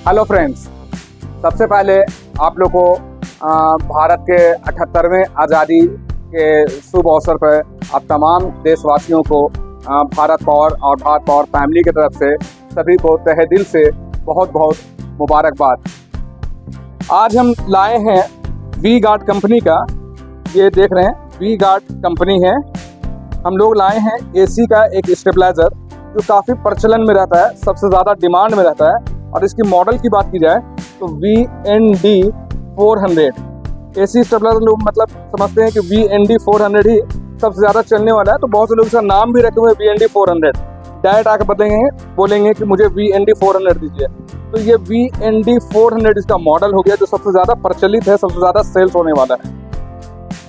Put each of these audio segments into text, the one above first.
Hello friends, सबसे पहले आप लोग को भारत के 78वें आज़ादी के शुभ अवसर पर आप तमाम देशवासियों को भारत पावर और भारत पावर फैमिली की तरफ से सभी को तहे दिल से बहुत बहुत मुबारकबाद। आज हम लाए हैं वी गार्ड कंपनी का, ये देख रहे हैं वी गार्ड कंपनी है। हम लोग लाए हैं एसी का एक स्टेबलाइज़र जो काफ़ी प्रचलन में रहता है, सबसे ज़्यादा डिमांड में रहता है। और इसकी मॉडल की बात की जाए तो VND 400 एसी स्टेबलाइजर लोग मतलब समझते हैं कि VND 400 ही सबसे ज़्यादा चलने वाला है, तो बहुत से लोग इसका नाम भी रखे हुए VND 400। डायरेक्ट आकर बोलेंगे कि मुझे VND 400 दीजिए, तो ये VND 400 इसका मॉडल हो गया जो सबसे ज़्यादा प्रचलित है, सबसे ज़्यादा सेल्स होने वाला है।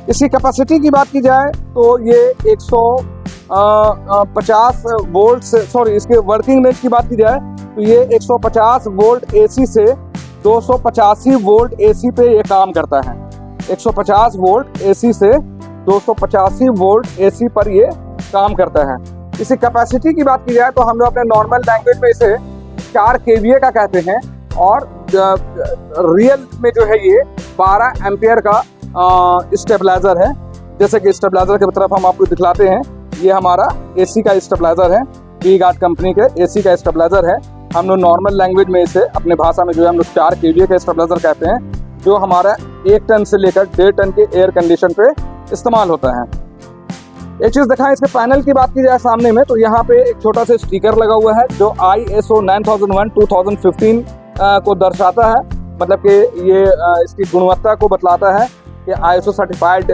इसकी कैपेसिटी की बात की जाए तो ये 150 वोल्ट से, इसके वर्किंग रेंज की बात की जाए तो ये 150 वोल्ट AC से 285 वोल्ट AC पे ये काम करता है। 150 वोल्ट AC से 285 वोल्ट AC पर ये काम करता है। इसी कैपेसिटी की बात की जाए तो हम लोग अपने नॉर्मल लैंग्वेज में इसे 4 kVA का कहते हैं, और रियल में जो है ये 12 एम्पियर का स्टेबलाइजर है। जैसे कि स्टेबलाइजर की तरफ हम आपको दिखलाते हैं, ये हमारा AC का स्टेबलाइजर है, वी गार्ड कंपनी के AC का स्टेबलाइजर है। हम लोग नॉर्मल लैंग्वेज में इसे अपने भाषा में जो है हम लोग 4 kVA का स्टेबलाइजर कहते हैं, जो हमारा 1 टन से लेकर 1.5 टन के एयर कंडीशन पे इस्तेमाल होता है। एक चीज़ दिखाएं, इसके पैनल की बात की जाए सामने में, तो यहाँ पे एक छोटा सा स्टिकर लगा हुआ है जो ISO 9001:2015 को दर्शाता है, मतलब कि ये इसकी गुणवत्ता को बतलाता है कि ISO सर्टिफाइड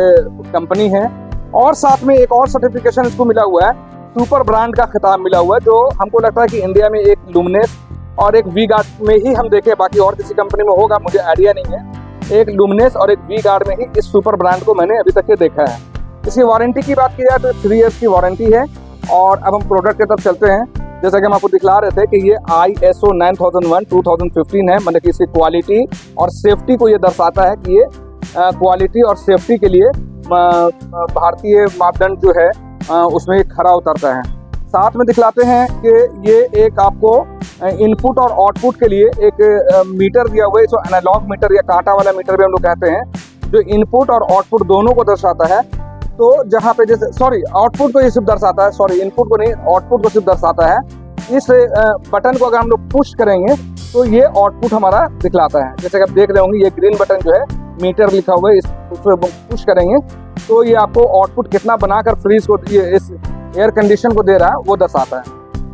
कंपनी है। और साथ में एक और सर्टिफिकेशन इसको मिला हुआ है, सुपर ब्रांड का खिताब मिला हुआ है, जो हमको लगता है कि इंडिया में एक लुमिनेस और एक वी गार्ड में ही हम देखें, बाकी और किसी कंपनी में होगा मुझे आइडिया नहीं है। एक लुमिनेस और एक वी गार्ड में ही इस सुपर ब्रांड को मैंने अभी तक ये देखा है। इसकी वारंटी की बात की जाए तो 3 ईयर्स की वारंटी है। और अब हम प्रोडक्ट की तरफ चलते हैं। जैसा कि हम आपको दिखला रहे थे कि ये ISO 9001:2015 है, मतलब कि इसकी क्वालिटी और सेफ्टी को ये दर्शाता है कि ये क्वालिटी और सेफ्टी के लिए भारतीय मापदंड जो है उसमें खरा उतरता है। साथ में दिखलाते हैं कि ये एक आपको इनपुट और आउटपुट के लिए एक मीटर दिया हुआ है, इसको एनालॉग मीटर या कांटा वाला मीटर भी हम लोग कहते हैं, जो इनपुट और आउटपुट दोनों को दर्शाता है। तो जहाँ पे जैसे आउटपुट को ये सिर्फ दर्शाता है, इनपुट को नहीं, आउटपुट को सिर्फ दर्शाता है। इस बटन को अगर हम लोग पुश करेंगे तो ये आउटपुट हमारा दिखलाता है। जैसे कि आप देख रहे होंगे, ये ग्रीन बटन जो है मीटर लिखा हुआ है, इसको पुश करेंगे तो ये आपको आउटपुट कितना बनाकर फ्रीज को ये इस एयर कंडीशन को दे रहा है वो दर्शाता है।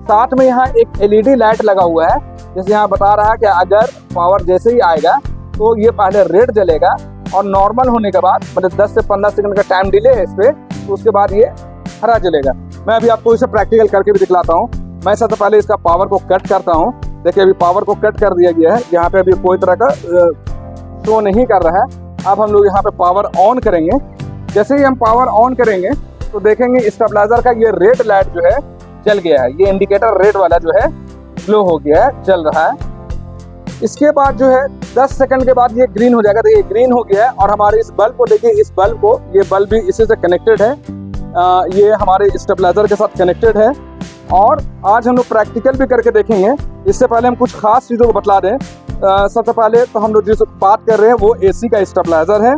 साथ में यहाँ एक LED लाइट लगा हुआ है, जैसे यहाँ बता रहा है कि अगर पावर जैसे ही आएगा तो ये पहले रेड जलेगा और नॉर्मल होने के बाद, मतलब 10 से 15 सेकंड का टाइम डिले है इस पर, तो उसके बाद ये हरा जलेगा। मैं अभी आपको इसे प्रैक्टिकल करके भी दिखलाता हूँ। मैं सबसे पहले इसका पावर को कट करता हूँ। देखिए अभी पावर को कट कर दिया गया है, यहाँ पे अभी कोई तरह का शो नहीं कर रहा है। अब हम लोग यहाँ पे पावर ऑन करेंगे। जैसे ही हम पावर ऑन करेंगे तो देखेंगे स्टेबलाइजर का ये रेड लाइट जो है जल गया है, ये इंडिकेटर रेड वाला जो है ग्लो हो गया है, जल रहा है। इसके बाद जो है 10 सेकंड के बाद ये ग्रीन हो जाएगा। तो ये ग्रीन हो गया है और हमारे इस बल्ब को देखिए, इस बल्ब को, ये बल्ब भी इसी से कनेक्टेड है, ये हमारे स्टेबलाइजर के साथ कनेक्टेड है। और आज हम लोग प्रैक्टिकल भी करके देखेंगे। इससे पहले हम कुछ खास चीज़ों को बतला दें। सबसे पहले तो हम लोग जिस बात कर रहे हैं वो AC का स्टेबलाइजर है।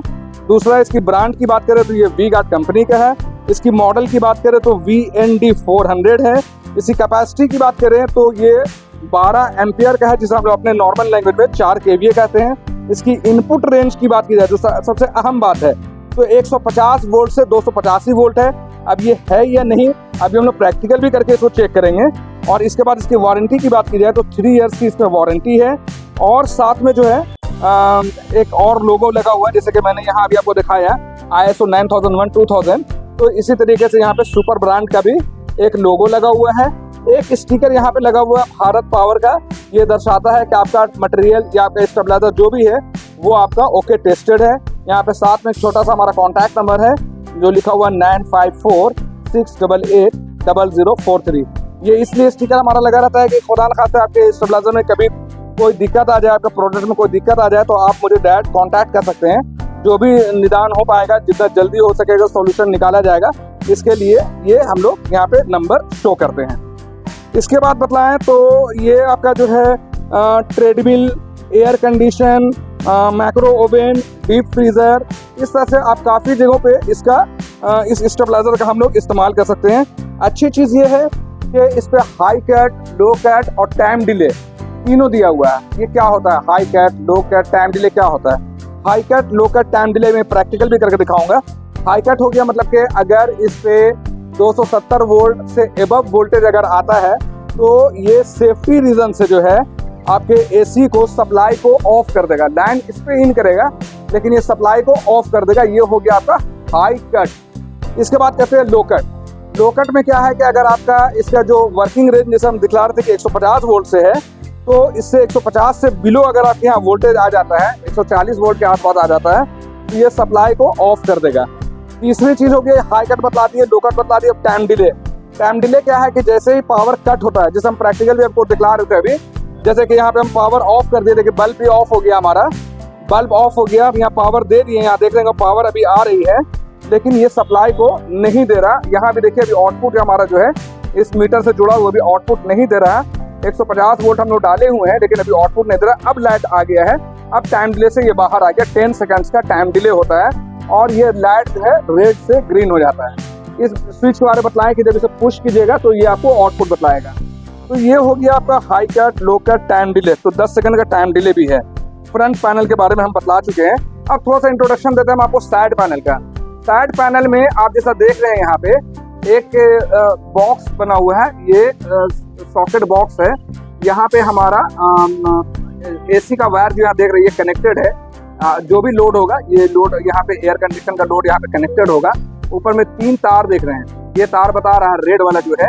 दूसरा, इसकी ब्रांड की बात करें तो ये वी गार्ड कंपनी का है। इसकी मॉडल की बात करें तो VND 400 है। इसकी कैपेसिटी की बात करें तो ये 12 एम्पियर का है, जिसे हम लोग अपने नॉर्मल लैंग्वेज में 4 kVA कहते हैं। इसकी इनपुट रेंज की बात की जाए तो सबसे अहम बात है तो 150 वोल्ट से 285 वोल्ट है। अब ये है या नहीं, अभी हम लोग प्रैक्टिकल भी करके इसको चेक करेंगे। और इसके बाद इसकी वारंटी की बात की जाए तो 3 ईयर्स की इसमें वारंटी है। और साथ में जो है एक और लोगो लगा हुआ है, जैसे कि मैंने यहाँ अभी आपको दिखाया ISO 9001:2000। तो इसी तरीके से यहाँ पे सुपर ब्रांड का भी एक लोगो लगा हुआ है। एक स्टिकर यहाँ पे लगा हुआ है भारत पावर का, ये दर्शाता है कि आपका मटेरियल या आपका स्टेबलाइजर जो भी है वो आपका ओके टेस्टेड है। यहाँ पे साथ में एक छोटा सा हमारा कॉन्टैक्ट नंबर है जो लिखा हुआ 9546880043। ये इसलिए स्टिकर हमारा लगा रहता है कि खुदा न खास्ता आपके स्टेबलाइजर में कभी कोई दिक्कत आ जाए, आपके प्रोडक्ट में कोई दिक्कत आ जाए तो आप मुझे डायरेक्ट कांटेक्ट कर सकते हैं। जो भी निदान हो पाएगा, जितना जल्दी हो सकेगा सॉल्यूशन निकाला जाएगा, इसके लिए ये हम लोग यहाँ पे नंबर शो करते हैं। इसके बाद बतलाएं तो ये आपका जो है treadmill, air condition, macro oven, deep freezer, इस तरह से आप काफ़ी जगहों पे इसका इस स्टेबलाइज़र का हम लोग इस्तेमाल कर सकते हैं। अच्छी चीज़ ये है कि इस पे हाई कैट, लो कैट और टाइम डिले तीनों दिया हुआ है। ये क्या होता है हाई कैट, लो कैट, टाइम डिले क्या होता है? हाई कैट, लो कैट, टाइम डिले में प्रैक्टिकल भी करके दिखाऊंगा। हाई कैट हो गया मतलब कि अगर इस पे 270 वोल्ट से एबव वोल्टेज अगर आता है तो ये सेफ्टी रीज़न से जो है आपके एसी को, सप्लाई को ऑफ कर देगा। लाइन इस पे इन करेगा लेकिन ये सप्लाई को ऑफ कर देगा। ये हो गया आपका हाई कट। इसके बाद कहते हैं लो कट। लो कट में क्या है कि अगर आपका इसका जो वर्किंग रेंज जैसे हम दिखला रहे थे कि 150 वोल्ट से है, तो इससे 150 से बिलो अगर आपके यहाँ वोल्टेज आ जाता है, 140 वोल्ट के आसपास आ जाता है, तो ये सप्लाई को ऑफ कर देगा। तीसरी चीज़ हो गई हाई कट बतलाती है, लो कट बतलाती है। टाइम डिले, टाइम डिले क्या है कि जैसे ही पावर कट होता है, जैसे हम प्रैक्टिकल भी आपको दिखला रहे थे अभी, जैसे कि यहाँ पे हम पावर ऑफ कर दिए, देखिए बल्ब भी ऑफ हो गया, हमारा बल्ब ऑफ हो गया। अब यहाँ पावर दे दिए, यहाँ देख रहे हैं पावर अभी आ रही है लेकिन ये सप्लाई को नहीं दे रहा। यहाँ भी देखिए अभी आउटपुट हमारा जो है इस मीटर से जुड़ा हुआ भी आउटपुट नहीं दे रहा है। 150 वोल्ट हम लोग डाले हुए हैं लेकिन अभी आउटपुट नहीं दे रहा। अब लाइट आ गया है, अब टाइम डिले से ये बाहर आ गया। 10 सेकंड्स का टाइम डिले होता है और ये लाइट जो है रेड से ग्रीन हो जाता है। इस स्विच के बारे में बतलाएं कि जब इसे पुश कीजिएगा तो ये आपको आउटपुट बतलाएगा। तो ये हो गया आपका हाई कट, लो कट, टाइम डिले। तो 10 सेकंड का टाइम डिले भी है। फ्रंट पैनल के बारे में हम बतला चुके हैं। अब थोड़ा सा इंट्रोडक्शन देते हैं हम आपको साइड पैनल का। साइड पैनल में आप जैसा देख रहे हैं यहाँ पे एक बॉक्स बना हुआ है, ये सॉकेट बॉक्स है। यहाँ पे हमारा एसी का वायर जो यहाँ देख रहे हैं ये कनेक्टेड है। जो भी लोड होगा, ये लोड यहाँ पे एयर कंडीशन का लोड यहाँ पे कनेक्टेड होगा। ऊपर में 3 तार देख रहे हैं। ये तार बता रहा है रेड वाला जो है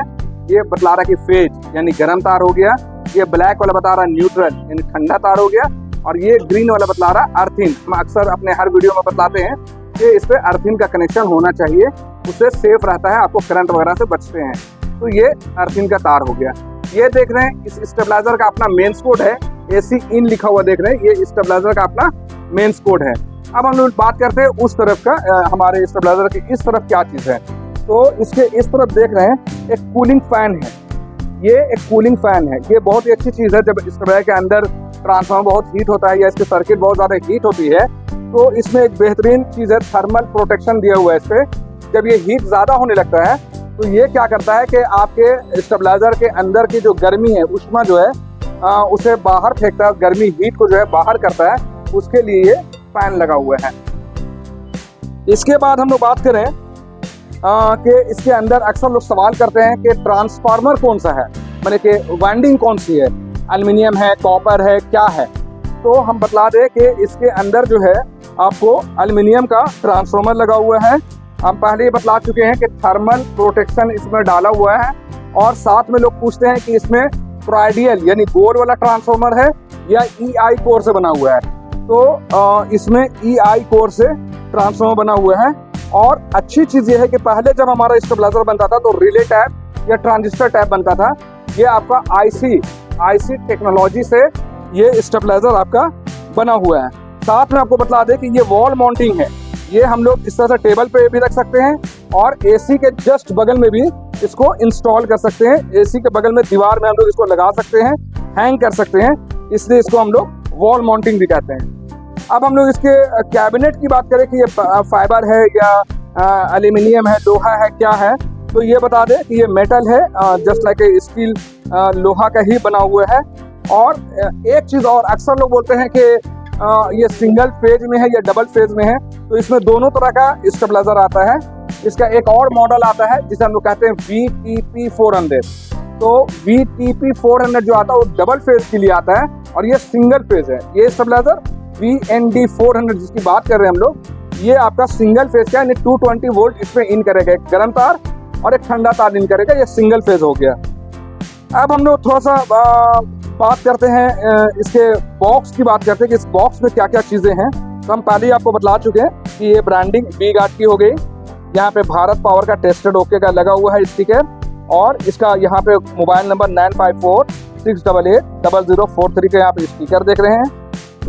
ये बतला रहा है कि फेज यानी गर्म तार हो गया। ये ब्लैक वाला बता रहा है न्यूट्रल यानी ठंडा तार हो गया। और ये ग्रीन वाला बतला रहा है अर्थिंग। हम अक्सर अपने हर वीडियो में बतलाते हैं कि इस पे अर्थिंग का कनेक्शन होना चाहिए, उससे सेफ रहता है, आपको करंट वगैरह से बचते हैं। तो ये अर्थिंग का तार हो गया। ये देख रहे हैं इस स्टेबलाइजर का अपना मेंस कोड है, एसी इन लिखा हुआ देख रहे हैं, ये स्टेबलाइजर का अपना मेंस कोड है। अब हम लोग बात करते हैं उस तरफ का, हमारे स्टेबलाइजर की इस तरफ क्या चीज़ है। तो इसके इस तरफ देख रहे हैं एक कूलिंग फैन है। ये एक कूलिंग फैन है, ये बहुत ही अच्छी चीज़ है। जब स्टेबलाइजर के अंदर ट्रांसफार्मर बहुत हीट होता है या इसकी सर्किट बहुत ज़्यादा हीट होती है तो इसमें एक बेहतरीन चीज़ है, थर्मल प्रोटेक्शन दिया हुआ है इस पर। जब ये हीट ज़्यादा होने लगता है तो ये क्या करता है कि आपके स्टेबलाइजर के अंदर की जो गर्मी है, उष्मा जो है उसे बाहर फेंकता है, गर्मी हीट को जो है बाहर करता है, उसके लिए ये फैन लगा हुआ है। इसके बाद हम लोग बात करें कि इसके अंदर अक्सर लोग सवाल करते हैं कि ट्रांसफार्मर कौन सा है, माने कि वाइंडिंग कौन सी है, एल्युमिनियम है, कॉपर है, क्या है। तो हम बतला दें कि इसके अंदर जो है आपको एल्युमिनियम का ट्रांसफार्मर लगा हुआ है। हम पहले ही बतला चुके हैं कि थर्मल प्रोटेक्शन इसमें डाला हुआ है। और साथ में लोग पूछते हैं कि इसमें टॉरॉयडल यानी गोल वाला ट्रांसफार्मर है या EI कोर से बना हुआ है। तो इसमें EI कोर से ट्रांसफार्मर बना हुआ है। और अच्छी चीज़ ये है कि पहले जब हमारा स्टेबलाइजर बनता था तो रिले टैप या ट्रांजिस्टर टैप बनता था। ये आपका IC टेक्नोलॉजी से ये स्टेबलाइजर आपका बना हुआ है। साथ में आपको बतला दें कि ये वॉल माउंटिंग है। ये हम लोग इस तरह से टेबल पे भी रख सकते हैं और एसी के जस्ट बगल में भी इसको इंस्टॉल कर सकते हैं। एसी के बगल में दीवार में हम लोग इसको लगा सकते हैं, हैंग कर सकते हैं, इसलिए इसको हम लोग वॉल माउंटिंग भी कहते हैं। अब हम लोग इसके कैबिनेट की बात करें कि ये फाइबर है या एल्यूमिनियम है, लोहा है, क्या है। तो ये बता दें कि ये मेटल है, जस्ट लाइक ए स्टील, लोहा का ही बना हुआ है। और एक चीज़ और, अक्सर लोग बोलते हैं कि ये सिंगल फेज में है या डबल फेज में है। तो इसमें दोनों तरह का स्टेबलाइजर आता है। इसका एक और मॉडल आता है जिसे हम लोग कहते हैं VTP400। तो VTP400 जो आता है वो डबल फेज के लिए आता है और ये सिंगल फेज है। ये स्टेबलाइजर VND400 जिसकी बात कर रहे हैं हम लोग, ये आपका सिंगल फेज का, यानी 220 वोल्ट इसमें इन करेगा, एक गर्म तार और एक ठंडा तार इन करेगा। ये सिंगल फेज हो गया। अब हम लोग थोड़ा सा बात करते हैं इसके बॉक्स की बात करते हैं कि इस बॉक्स में क्या क्या चीज़ें हैं। तो हम पहले ही आपको बतला चुके हैं कि ये ब्रांडिंग V-गार्ड की हो गई। यहाँ पे भारत पावर का टेस्टेड ओके का लगा हुआ है स्टिकर। और इसका यहाँ पे मोबाइल नंबर 9546880043 का यहाँ पे स्टिकर देख रहे हैं।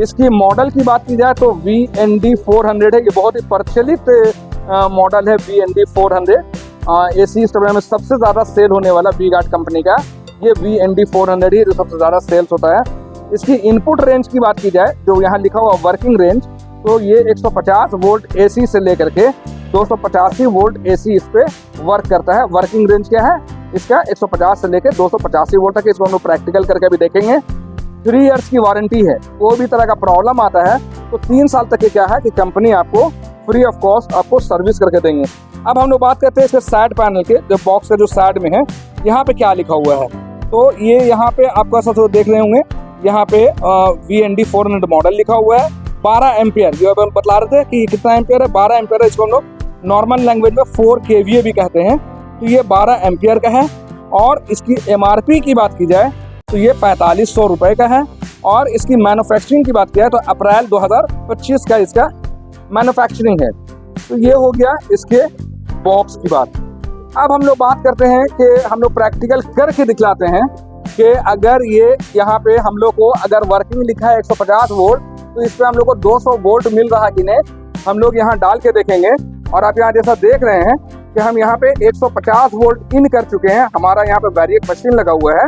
इसकी मॉडल की बात की जाए तो VND400 है। ये बहुत ही प्रचलित मॉडल है VND400। एसी स्टेबलाइजर में सबसे ज़्यादा सेल होने वाला V-गार्ड कंपनी का ये VND400 ही जो सबसे ज़्यादा सेल्स होता है। इसकी इनपुट रेंज की बात की जाए, जो यहाँ लिखा हुआ वर्किंग रेंज, तो ये 150 वोल्ट एसी से लेकर के 285 वोल्ट एसी इस पे वर्क करता है। वर्किंग रेंज क्या है इसका, 150 से लेकर 285 वोल्ट तक। इसको हम लोग प्रैक्टिकल करके भी देखेंगे। 3 इयर्स की वारंटी है। कोई भी तरह का प्रॉब्लम आता है तो 3 साल तक ये क्या है कि कंपनी आपको फ्री ऑफ कॉस्ट आपको सर्विस करके देंगे। अब हम लोग बात करते हैं इसके साइड पैनल के, जो बॉक्स का जो साइड में है, यहाँ पे क्या लिखा हुआ है। तो ये यहाँ पे आपको सब देख रहे होंगे, यहाँ पे VND 400 मॉडल लिखा हुआ है। 12 एम्पियर, जो अब हम बता रहे थे कि कितना एम्पियर है, 12 एम्पियर है। इसको हम लोग नॉर्मल लैंग्वेज में 4 kVA भी कहते हैं। तो ये 12 एम्पियर का है। और इसकी MRP की बात की जाए तो ये 4500 रुपये का है। और इसकी मैन्युफैक्चरिंग की बात किया है तो अप्रैल 2025 का इसका मैन्युफैक्चरिंग है। तो ये हो गया इसके बॉक्स की बात। अब हम लोग बात करते हैं कि हम लोग प्रैक्टिकल करके दिखलाते हैं कि अगर ये यहाँ पे हम लोग को अगर वर्किंग लिखा है 150 वोल्ट, तो इस पर हम लोग को 200 वोल्ट मिल रहा है कि नहीं, हम लोग यहाँ डाल के देखेंगे। और आप यहाँ जैसा देख रहे हैं कि हम यहाँ पे 150 वोल्ट इन कर चुके हैं। हमारा यहाँ पे वैरिएक मशीन लगा हुआ है।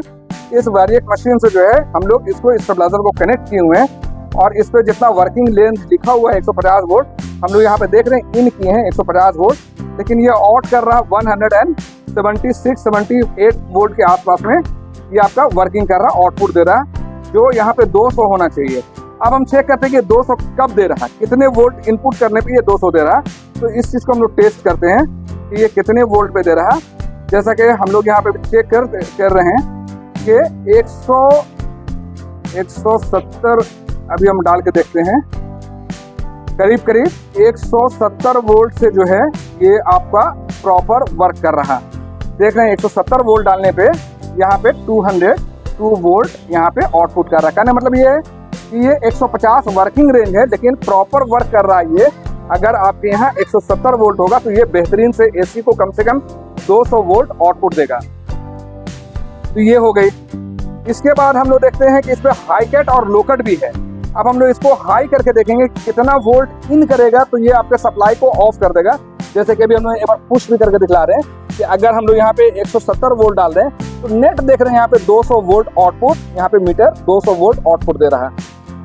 इस वैरिएक मशीन से जो है हम लोग इसको स्टेबलाइजर को कनेक्ट किए हुए हैं। और इस पे जितना वर्किंग रेंज लिखा हुआ है 150 वोल्ट, हम लोग यहाँ पे देख रहे हैं इन किए हैं 150 वोल्ट, लेकिन ये आउट कर रहा है 176-78 वोल्ट के आसपास में ये आपका वर्किंग कर रहा है, आउटपुट दे रहा है, जो यहाँ पे 200 होना चाहिए। अब हम चेक करते हैं कि 200 कब दे रहा है, कितने वोल्ट इनपुट करने पे ये 200 दे रहा है। तो इस चीज़ को हम लोग टेस्ट करते हैं कि ये कितने वोल्ट पे दे रहा है। जैसा कि हम लोग यहाँ पे चेक कर रहे हैं कि 170 अभी हम डाल के देखते हैं, करीब 170 वोल्ट से जो है ये आपका प्रॉपर वर्क कर रहा है। देख रहे हैं 170 वोल्ट डालने पे यहाँ पे 202 वोल्ट यहाँ पे आउटपुट कर रहा है। कहने मतलब ये है कि ये 150 वर्किंग रेंज है, लेकिन प्रॉपर वर्क कर रहा है ये। अगर आपके यहाँ 170 वोल्ट होगा तो ये बेहतरीन से एसी को कम से कम 200 वोल्ट आउटपुट देगा। तो ये हो गई। इसके बाद हम लोग देखते हैं कि इस पे हाई कट और लो कट भी है। अब हम लोग इसको हाई करके देखेंगे कितना वोल्ट इन करेगा, तो ये आपके सप्लाई को ऑफ कर देगा। जैसे कि अभी हम लोग एक बार पुश भी करके दिखला रहे हैं कि अगर हम लोग यहाँ पे 170 वोल्ट डाल रहे हैं तो नेट देख रहे हैं यहाँ पे 200 वोल्ट आउटपुट, यहाँ पे मीटर 200 वोल्ट आउटपुट दे रहा है।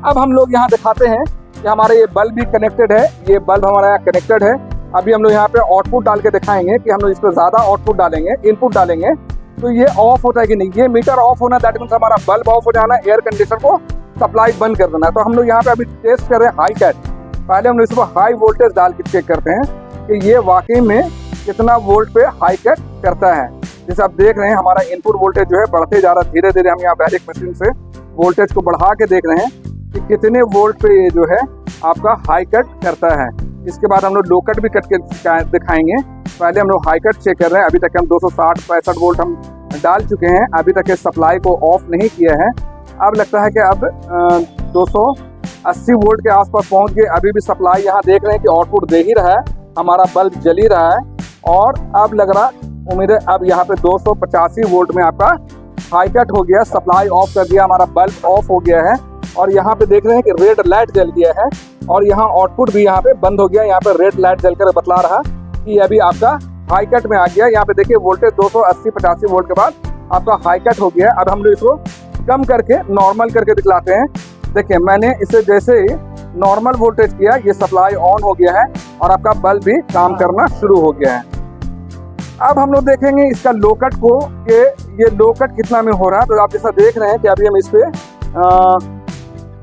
अब हम लोग यहाँ दिखाते हैं कि हमारा ये बल्ब भी कनेक्टेड है, ये बल्ब हमारा यहाँ कनेक्टेड है। अभी हम लोग यहाँ पे आउटपुट डाल के दिखाएंगे कि हम लोग इस पर ज़्यादा आउटपुट डालेंगे, इनपुट डालेंगे तो ये ऑफ होता है कि नहीं। ये मीटर ऑफ होना, दैट मीन्स हमारा बल्ब ऑफ हो जाना, एयर कंडीशनर को सप्लाई बंद कर देना है। तो हम लोग यहाँ पे अभी टेस्ट कर रहे हैं हाई कट। पहले हम लोग इसको हाई वोल्टेज डाल के चेक करते हैं कि ये वाकई में कितना वोल्ट पे हाई कट करता है। जैसे आप देख रहे हैं हमारा इनपुट वोल्टेज जो है बढ़ते जा रहा है धीरे धीरे। हम यहाँ वैरिएक मशीन से वोल्टेज को बढ़ा के देख रहे हैं कि कितने वोल्ट पे ये जो है आपका हाई कट करता है। इसके बाद हम लोग लो कट भी कट के दिखाएंगे। पहले हम लोग हाई कट चेक कर रहे हैं। अभी तक हम 260-65 वोल्ट हम डाल चुके हैं, अभी तक इस सप्लाई को ऑफ नहीं किया है। अब लगता है कि अब 280 वोल्ट के आसपास पहुंच गए। अभी भी सप्लाई यहाँ देख रहे हैं कि आउटपुट दे ही रहा है, हमारा बल्ब जल ही रहा है। और अब लग रहा उम्मीद है अब यहाँ पे 285 वोल्ट में आपका हाई कट हो गया, सप्लाई ऑफ कर दिया, हमारा बल्ब ऑफ हो गया है। और यहाँ पे देख रहे हैं कि रेड लाइट जल गया है और यहाँ आउटपुट भी यहाँ पे बंद हो गया। यहाँ पे रेड लाइट जलकर बतला रहा कि अभी आपका हाई कट में आ गया। यहाँ पे देखिए वोल्टेज 280-85 वोल्ट के बाद आपका हाई कट हो गया। अब हम लोग इसको कम करके नॉर्मल करके दिखलाते हैं। देखिए मैंने इसे जैसे ही नॉर्मल वोल्टेज किया, ये सप्लाई ऑन हो गया है और आपका बल्ब भी काम करना शुरू हो गया है। अब हम लोग देखेंगे इसका लो कट को कि ये लो कट कितना में हो रहा है। तो आप जैसा देख रहे हैं कि अभी हम इस पे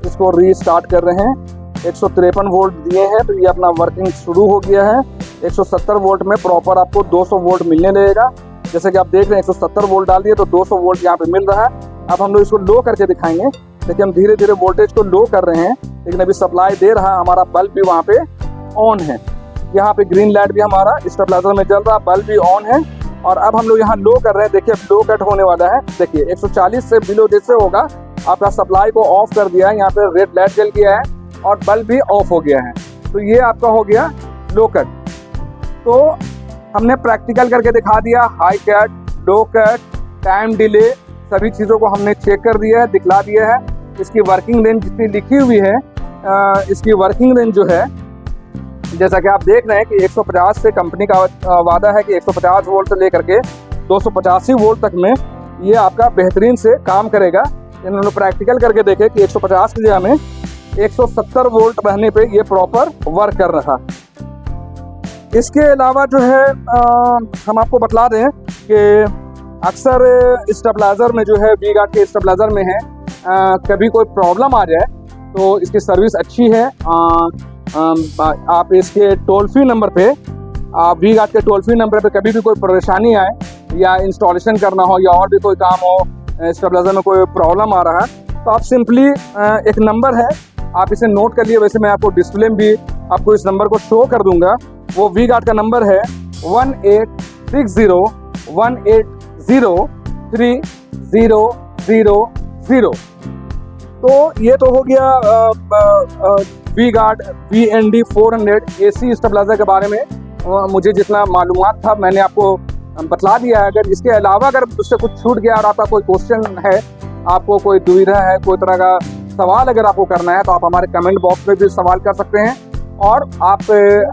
इसको रीस्टार्ट कर रहे हैं। 153 वोल्ट दिए हैं तो ये अपना वर्किंग शुरू हो गया है। 170 वोल्ट में प्रॉपर आपको 200 वोल्ट मिलने लगेगा। जैसे कि आप देख रहे हैं 170 वोल्ट डाल दिए तो 200 वोल्ट यहाँ पे मिल रहा है। अब हम लोग इसको लो करके दिखाएंगे। देखिए हम धीरे धीरे वोल्टेज को लो कर रहे हैं, लेकिन अभी सप्लाई दे रहा है। हमारा बल्ब भी वहाँ पे ऑन है, यहाँ पे ग्रीन लाइट भी हमारा स्टेबलाइजर में जल रहा, बल्ब भी ऑन है। और अब हम लोग यहाँ लो कर रहे हैं। देखिए अब लो कट होने वाला है। देखिए 140 से बिलो जैसे होगा आपका सप्लाई को ऑफ कर दिया है, यहाँ पे रेड लाइट जल गया है और बल्ब भी ऑफ हो गया है। तो ये आपका हो गया लो कट। तो हमने प्रैक्टिकल करके दिखा दिया, हाई कट, लो कट, टाइम डिले, सभी चीज़ों को हमने चेक कर दिया है, दिखला दिया है। इसकी वर्किंग रेंज जितनी लिखी हुई है, इसकी वर्किंग रेंज जो है जैसा कि आप देख रहे हैं कि 150 से कंपनी का वादा है कि 150 वोल्ट से लेकर के 285 वोल्ट तक में ये आपका बेहतरीन से काम करेगा। इन्होंने प्रैक्टिकल करके देखे कि 150 की जगह में 170 वोल्ट रहने पे ये प्रॉपर वर्क कर रहा। इसके अलावा जो है हम आपको बतला दें कि अक्सर स्टेबलाइज़र में जो है वी गार्ड के स्टेबलाइज़र में है कभी कोई प्रॉब्लम आ जाए तो इसकी सर्विस अच्छी है। आप इसके टोल फ्री नंबर पे वी गार्ड के टोल फ्री नंबर पे कभी भी कोई परेशानी आए या इंस्टॉलेशन करना हो या और भी कोई काम हो, स्टेबलाइज़र में कोई प्रॉब्लम आ रहा है तो आप सिंपली एक नंबर है आप इसे नोट कर लिए। वैसे मैं आपको डिस्प्ले में भी आपको इस नंबर को शो कर दूंगा। वो वी गार्ड का नंबर है 1860-180-3000। तो ये तो हो गया V Guard VND 400 AC stabiliser के बारे में। मुझे जितना मालूमात था मैंने आपको बतला दिया है। अगर इसके अलावा अगर उससे कुछ छूट गया और आपका कोई क्वेश्चन है, आपको कोई दुविधा है, कोई तरह का सवाल अगर आपको करना है तो आप हमारे कमेंट बॉक्स में भी सवाल कर सकते हैं। और आप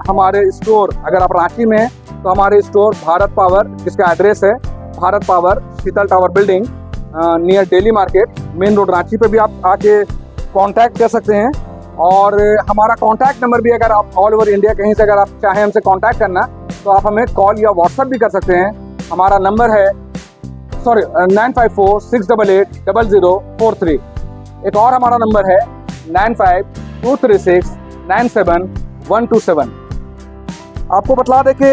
हमारे स्टोर, अगर आप रांची में हैं तो हमारे स्टोर भारत पावर, जिसका एड्रेस है Bharat power Sheetal tower building near daily market main road Ranchi पे भी आप आके कांटेक्ट कर सकते हैं। और हमारा कांटेक्ट नंबर भी अगर आप ऑल ओवर इंडिया कहीं से अगर आप चाहें हमसे कांटेक्ट करना तो आप हमें कॉल या व्हाट्सएप भी कर सकते हैं। हमारा नंबर है 9546880043। एक और हमारा नंबर है 9523697127। आपको बतला दें कि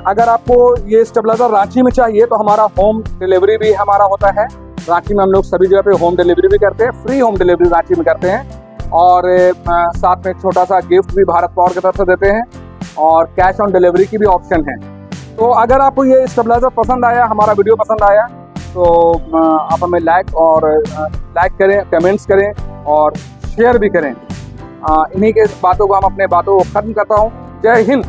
अगर आपको ये स्टेबलाइज़र रांची में चाहिए तो हमारा होम डिलीवरी भी हमारा होता है। रांची में हम लोग सभी जगह पे होम डिलीवरी भी करते हैं, फ्री होम डिलीवरी रांची में करते हैं। और साथ में एक छोटा सा गिफ्ट भी भारत पावर की तरफ से देते हैं और कैश ऑन डिलीवरी की भी ऑप्शन है। तो अगर आपको ये स्टेबलाइज़र पसंद आया, हमारा वीडियो पसंद आया तो आप हमें लाइक करें, कमेंट्स करें और शेयर भी करें। इन्हीं के बातों को हम अपने बातों को ख़त्म करता हूँ। जय हिंद।